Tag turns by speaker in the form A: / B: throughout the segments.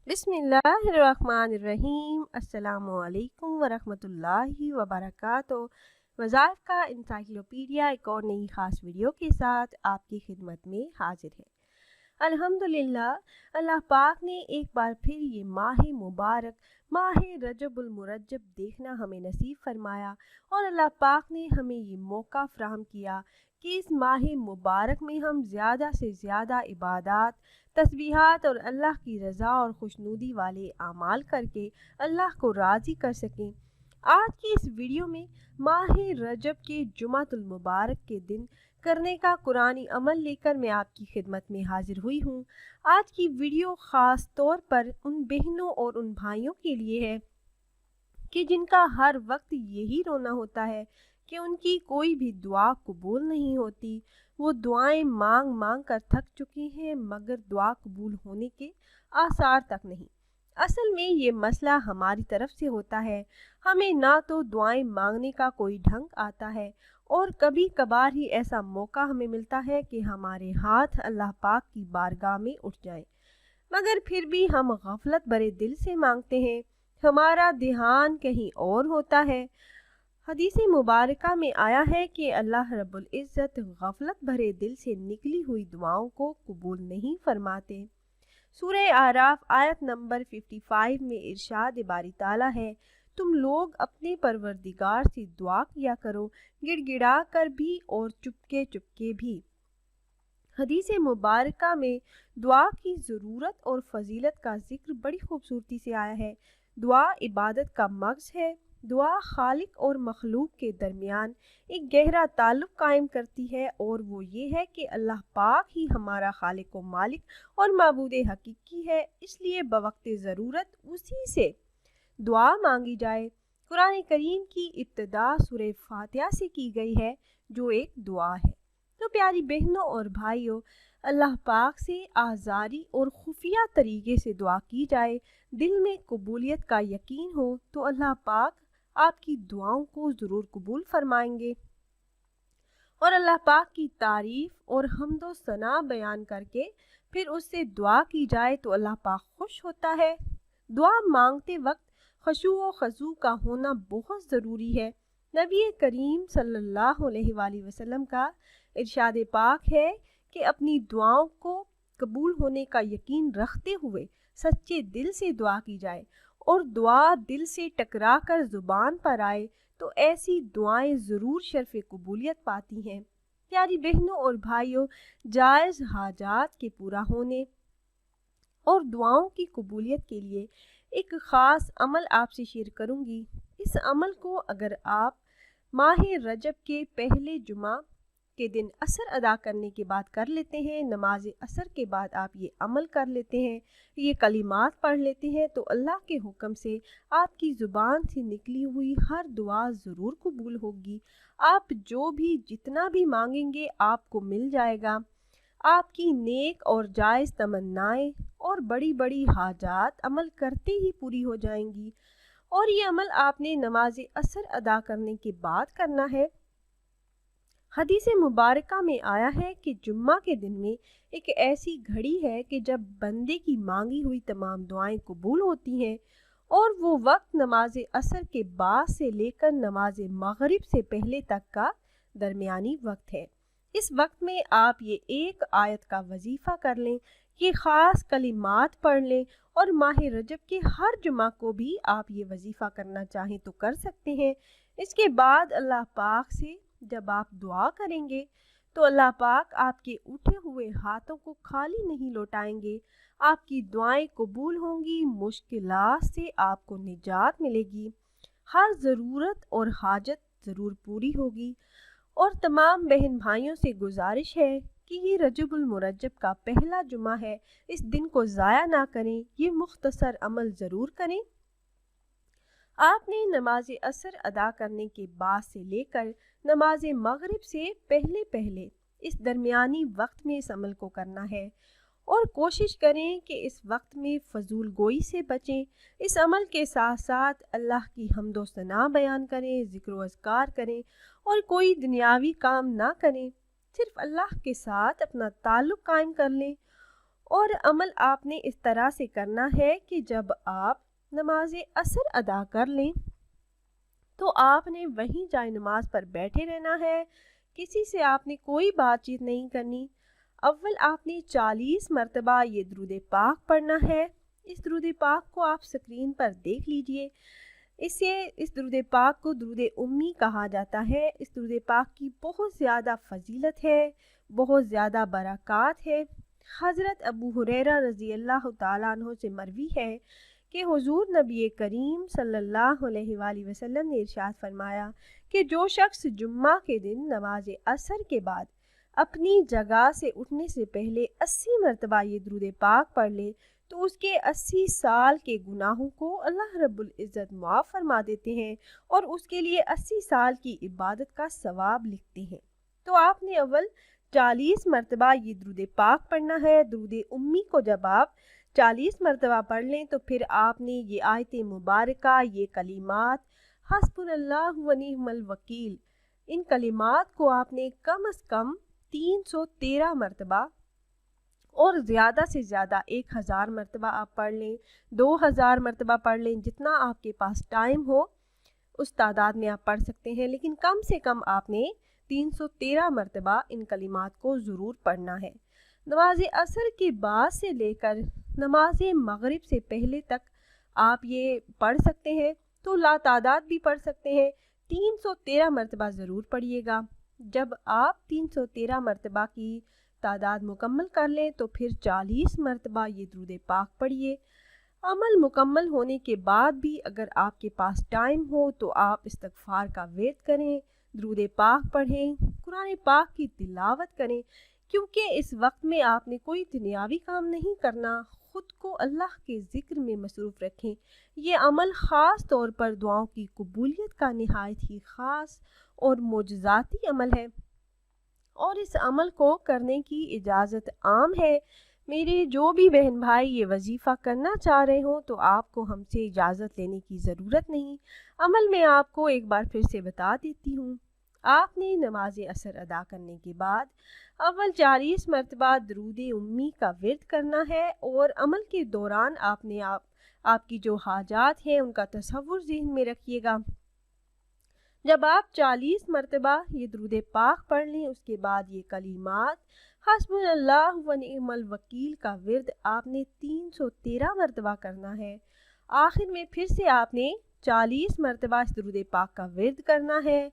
A: بسم اللہ الرحمن الرحیم۔ السلام علیکم ورحمۃ اللہ وبرکاتہ۔ وظائف کا انسائکلوپیڈیا ایک اور نئی خاص ویڈیو کے ساتھ آپ کی خدمت میں حاضر ہے۔ الحمدللہ، اللہ پاک نے ایک بار پھر یہ ماہ مبارک ماہ رجب المرجب دیکھنا ہمیں نصیب فرمایا، اور اللہ پاک نے ہمیں یہ موقع فراہم کیا کہ اس ماہ مبارک میں ہم زیادہ سے زیادہ عبادات، تسبیحات اور اللہ کی رضا اور خوشنودی والے اعمال کر کے اللہ کو راضی کر سکیں۔ آج کی اس ویڈیو میں ماہ رجب کے جمعۃ المبارک کے دن کرنے کا قرآنی عمل لے کر میں آپ کی خدمت میں حاضر ہوئی ہوں۔ آج کی ویڈیو خاص طور پر ان بہنوں اور ان بھائیوں کے لیے ہے کہ جن کا ہر وقت یہی رونا ہوتا ہے کہ ان کی کوئی بھی دعا قبول نہیں ہوتی۔ وہ دعائیں مانگ مانگ کر تھک چکی ہیں، مگر دعا قبول ہونے کے آثار تک نہیں۔ اصل میں یہ مسئلہ ہماری طرف سے ہوتا ہے۔ ہمیں نہ تو دعائیں مانگنے کا کوئی ڈھنگ آتا ہے، اور کبھی کبھار ہی ایسا موقع ہمیں ملتا ہے کہ ہمارے ہاتھ اللہ پاک کی بارگاہ میں اٹھ جائیں، مگر پھر بھی ہم غفلت بھرے دل سے مانگتے ہیں، ہمارا دھیان کہیں اور ہوتا ہے۔ حدیث مبارکہ میں آیا ہے کہ اللہ رب العزت غفلت بھرے دل سے نکلی ہوئی دعاؤں کو قبول نہیں فرماتے۔ سورہ اعراف آیت نمبر 55 میں ارشاد باری تعالیٰ ہے، تم لوگ اپنے پروردگار سے دعا کیا کرو، گڑ گڑا کر بھی اور چپکے چپکے بھی۔ حدیث مبارکہ میں دعا کی ضرورت اور فضیلت کا ذکر بڑی خوبصورتی سے آیا ہے۔ دعا عبادت کا مغز ہے۔ دعا خالق اور مخلوق کے درمیان ایک گہرا تعلق قائم کرتی ہے، اور وہ یہ ہے کہ اللہ پاک ہی ہمارا خالق و مالک اور معبود حقیقی ہے، اس لیے بوقت ضرورت اسی سے دعا مانگی جائے۔ قرآن کریم کی ابتدا سورہ فاتحہ سے کی گئی ہے، جو ایک دعا ہے۔ تو پیاری بہنوں اور بھائیوں، اللہ پاک سے آزاری اور خفیہ طریقے سے دعا کی جائے، دل میں قبولیت کا یقین ہو، تو اللہ پاک آپ کی دعاؤں کو ضرور قبول فرمائیں گے۔ اور اللہ پاک کی تعریف اور حمد و ثنا بیان کر کے پھر اس سے دعا کی جائے تو اللہ پاک خوش ہوتا ہے۔ دعا مانگتے وقت خشوع و خضوع کا ہونا بہت ضروری ہے۔ نبی کریم صلی اللہ علیہ وآلہ وسلم کا ارشاد پاک ہے کہ اپنی دعاؤں کو قبول ہونے کا یقین رکھتے ہوئے سچے دل سے دعا کی جائے، اور دعا دل سے ٹکرا کر زبان پر آئے تو ایسی دعائیں ضرور شرف قبولیت پاتی ہیں۔ پیاری بہنوں اور بھائیوں، جائز حاجات کے پورا ہونے اور دعاؤں کی قبولیت کے لیے ایک خاص عمل آپ سے شیئر کروں گی۔ اس عمل کو اگر آپ ماہ رجب کے پہلے جمعہ کے دن اثر ادا کرنے کے بعد کر لیتے ہیں، نماز اثر کے بعد آپ یہ عمل کر لیتے ہیں، یہ کلمات پڑھ لیتے ہیں، تو اللہ کے حکم سے آپ کی زبان سے نکلی ہوئی ہر دعا ضرور قبول ہوگی۔ آپ جو بھی جتنا بھی مانگیں گے آپ کو مل جائے گا۔ آپ کی نیک اور جائز تمنائیں اور بڑی بڑی حاجات عمل کرتے ہی پوری ہو جائیں گی۔ اور یہ عمل آپ نے نماز اثر ادا کرنے کے بعد کرنا ہے۔ حدیث مبارکہ میں آیا ہے کہ جمعہ کے دن میں ایک ایسی گھڑی ہے کہ جب بندے کی مانگی ہوئی تمام دعائیں قبول ہوتی ہیں، اور وہ وقت نماز عصر کے بعد سے لے کر نماز مغرب سے پہلے تک کا درمیانی وقت ہے۔ اس وقت میں آپ یہ ایک آیت کا وظیفہ کر لیں، یہ خاص کلمات پڑھ لیں، اور ماہ رجب کے ہر جمعہ کو بھی آپ یہ وظیفہ کرنا چاہیں تو کر سکتے ہیں۔ اس کے بعد اللہ پاک سے جب آپ دعا کریں گے تو اللہ پاک آپ کے اٹھے ہوئے ہاتھوں کو خالی نہیں لوٹائیں گے، آپ کی دعائیں قبول ہوں گی، مشکلات سے آپ کو نجات ملے گی، ہر ضرورت اور حاجت ضرور پوری ہوگی۔ اور تمام بہن بھائیوں سے گزارش ہے کہ یہ رجب المرجب کا پہلا جمعہ ہے، اس دن کو ضائع نہ کریں، یہ مختصر عمل ضرور کریں۔ آپ نے نماز عصر ادا کرنے کے بعد سے لے کر نماز مغرب سے پہلے اس درمیانی وقت میں اس عمل کو کرنا ہے، اور کوشش کریں کہ اس وقت میں فضول گوئی سے بچیں۔ اس عمل کے ساتھ ساتھ اللہ کی حمد و ثنا بیان کریں، ذکر و اذکار کریں، اور کوئی دنیاوی کام نہ کریں، صرف اللہ کے ساتھ اپنا تعلق قائم کر لیں، اور عمل آپ نے اس طرح سے کرنا ہے کہ جب آپ نماز اثر ادا کر لیں تو آپ نے وہیں جائے نماز پر بیٹھے رہنا ہے، کسی سے آپ نے کوئی بات چیت نہیں کرنی۔ اول آپ نے 40 مرتبہ یہ درود پاک پڑھنا ہے۔ اس درود پاک کو آپ سکرین پر دیکھ لیجئے۔ اس درود پاک کو درود امی کہا جاتا ہے۔ اس درود پاک کی بہت زیادہ فضیلت ہے، بہت زیادہ برکات ہے۔ حضرت ابو ہریرہ رضی اللہ تعالیٰ عنہ سے مروی ہے کہ حضور نبی کریم صلی اللہ علیہ وآلہ وسلم نے ارشاد فرمایا کہ جو شخص جمعہ کے دن نماز عصر کے بعد اپنی جگہ سے اٹھنے سے پہلے 80 مرتبہ یہ درود پاک پڑھ لے تو اس کے 80 سال کے گناہوں کو اللہ رب العزت معاف فرما دیتے ہیں اور اس کے لیے 80 سال کی عبادت کا ثواب لکھتے ہیں۔ تو آپ نے اول 40 مرتبہ یہ درود پاک پڑھنا ہے۔ درود امی کو جب آپ 40 مرتبہ پڑھ لیں تو پھر آپ نے یہ آیت مبارکہ، یہ کلمات حسبنا اللہ و نعم الوکیل، ان کلمات کو آپ نے کم از کم 313 مرتبہ اور زیادہ سے زیادہ 1000 مرتبہ آپ پڑھ لیں، 2000 مرتبہ پڑھ لیں، جتنا آپ کے پاس ٹائم ہو اس تعداد میں آپ پڑھ سکتے ہیں، لیکن کم سے کم آپ نے 313 مرتبہ ان کلمات کو ضرور پڑھنا ہے۔ نماز عصر کے بعد سے لے کر نماز مغرب سے پہلے تک آپ یہ پڑھ سکتے ہیں، تو لا تعداد بھی پڑھ سکتے ہیں۔ 313 مرتبہ ضرور پڑھیے گا۔ جب آپ 313 مرتبہ کی تعداد مکمل کر لیں تو پھر 40 مرتبہ یہ درود پاک پڑھیے۔ عمل مکمل ہونے کے بعد بھی اگر آپ کے پاس ٹائم ہو تو آپ استغفار کا ورد کریں، درود پاک پڑھیں، قرآن پاک کی تلاوت کریں، کیونکہ اس وقت میں آپ نے کوئی دنیاوی کام نہیں کرنا، خود کو اللہ کے ذکر میں مصروف رکھیں۔ یہ عمل خاص طور پر دعاؤں کی قبولیت کا نہایت ہی خاص اور معجزاتی عمل ہے، اور اس عمل کو کرنے کی اجازت عام ہے۔ میرے جو بھی بہن بھائی یہ وظیفہ کرنا چاہ رہے ہوں تو آپ کو ہم سے اجازت لینے کی ضرورت نہیں۔ عمل میں آپ کو ایک بار پھر سے بتا دیتی ہوں۔ آپ نے نماز عصر ادا کرنے کے بعد اول 40 مرتبہ درود امی کا ورد کرنا ہے، اور عمل کے دوران آپ کی جو حاجات ہیں ان کا تصور ذہن میں رکھیے گا۔ جب آپ 40 مرتبہ یہ درود پاک پڑھ لیں اس کے بعد یہ کلمات حسبنا اللہ و نعم الوکیل کا ورد آپ نے 313 مرتبہ کرنا ہے۔ آخر میں پھر سے آپ نے 40 مرتبہ اس درود پاک کا ورد کرنا ہے۔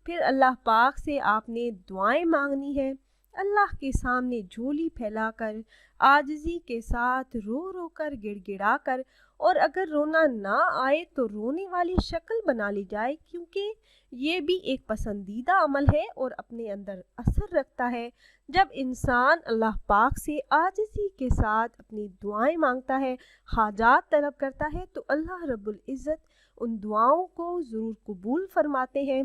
A: پھر اللہ پاک سے آپ نے دعائیں مانگنی ہے، اللہ کے سامنے جھولی پھیلا کر، عاجزی کے ساتھ رو رو کر، گڑ گڑا کر، اور اگر رونا نہ آئے تو رونے والی شکل بنا لی جائے، کیونکہ یہ بھی ایک پسندیدہ عمل ہے اور اپنے اندر اثر رکھتا ہے۔ جب انسان اللہ پاک سے عاجزی کے ساتھ اپنی دعائیں مانگتا ہے، حاجات طلب کرتا ہے، تو اللہ رب العزت ان دعاؤں کو ضرور قبول فرماتے ہیں،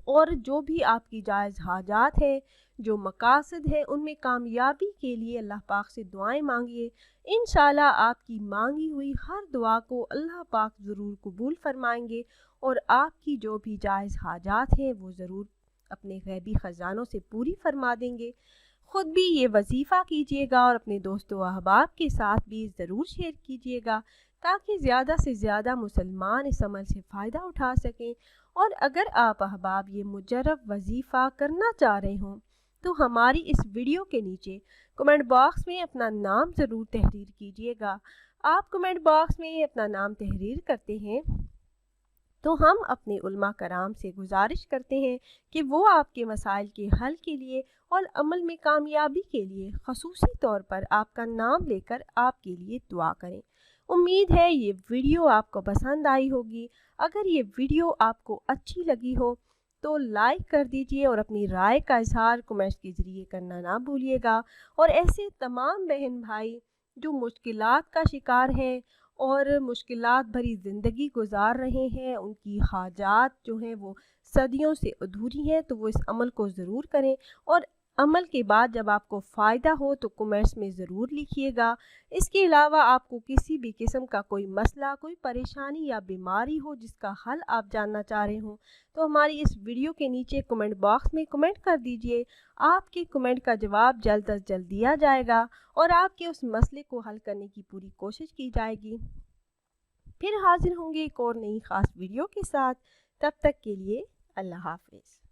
A: اور جو بھی آپ کی جائز حاجات ہیں، جو مقاصد ہیں، ان میں کامیابی کے لیے اللہ پاک سے دعائیں مانگیے۔ انشاءاللہ آپ کی مانگی ہوئی ہر دعا کو اللہ پاک ضرور قبول فرمائیں گے، اور آپ کی جو بھی جائز حاجات ہیں وہ ضرور اپنے غیبی خزانوں سے پوری فرما دیں گے۔ خود بھی یہ وظیفہ کیجیے گا اور اپنے دوستوں و احباب کے ساتھ بھی ضرور شیئر کیجیے گا، تاکہ زیادہ سے زیادہ مسلمان اس عمل سے فائدہ اٹھا سکیں۔ اور اگر آپ احباب یہ مجرب وظیفہ کرنا چاہ رہے ہوں تو ہماری اس ویڈیو کے نیچے کمنٹ باکس میں اپنا نام ضرور تحریر کیجیے گا۔ آپ کمنٹ باکس میں اپنا نام تحریر کرتے ہیں تو ہم اپنے علماء کرام سے گزارش کرتے ہیں کہ وہ آپ کے مسائل کے حل کے لیے اور عمل میں کامیابی کے لیے خصوصی طور پر آپ کا نام لے کر آپ کے لیے دعا کریں۔ امید ہے یہ ویڈیو آپ کو پسند آئی ہوگی۔ اگر یہ ویڈیو آپ کو اچھی لگی ہو تو لائک کر دیجئے اور اپنی رائے کا اظہار کمنٹس کے ذریعے کرنا نہ بھولیے گا، اور ایسے تمام بہن بھائی جو مشکلات کا شکار ہیں اور مشکلات بھری زندگی گزار رہے ہیں، ان کی حاجات جو ہیں وہ صدیوں سے ادھوری ہیں، تو وہ اس عمل کو ضرور کریں اور عمل کے بعد جب آپ کو فائدہ ہو تو کمنٹس میں ضرور لکھیے گا۔ اس کے علاوہ آپ کو کسی بھی قسم کا کوئی مسئلہ، کوئی پریشانی یا بیماری ہو جس کا حل آپ جاننا چاہ رہے ہوں تو ہماری اس ویڈیو کے نیچے کمنٹ باکس میں کمنٹ کر دیجئے۔ آپ کے کمنٹ کا جواب جلد از جلد دیا جائے گا اور آپ کے اس مسئلے کو حل کرنے کی پوری کوشش کی جائے گی۔ پھر حاضر ہوں گے ایک اور نئی خاص ویڈیو کے ساتھ۔ تب تک کے لیے اللہ حافظ۔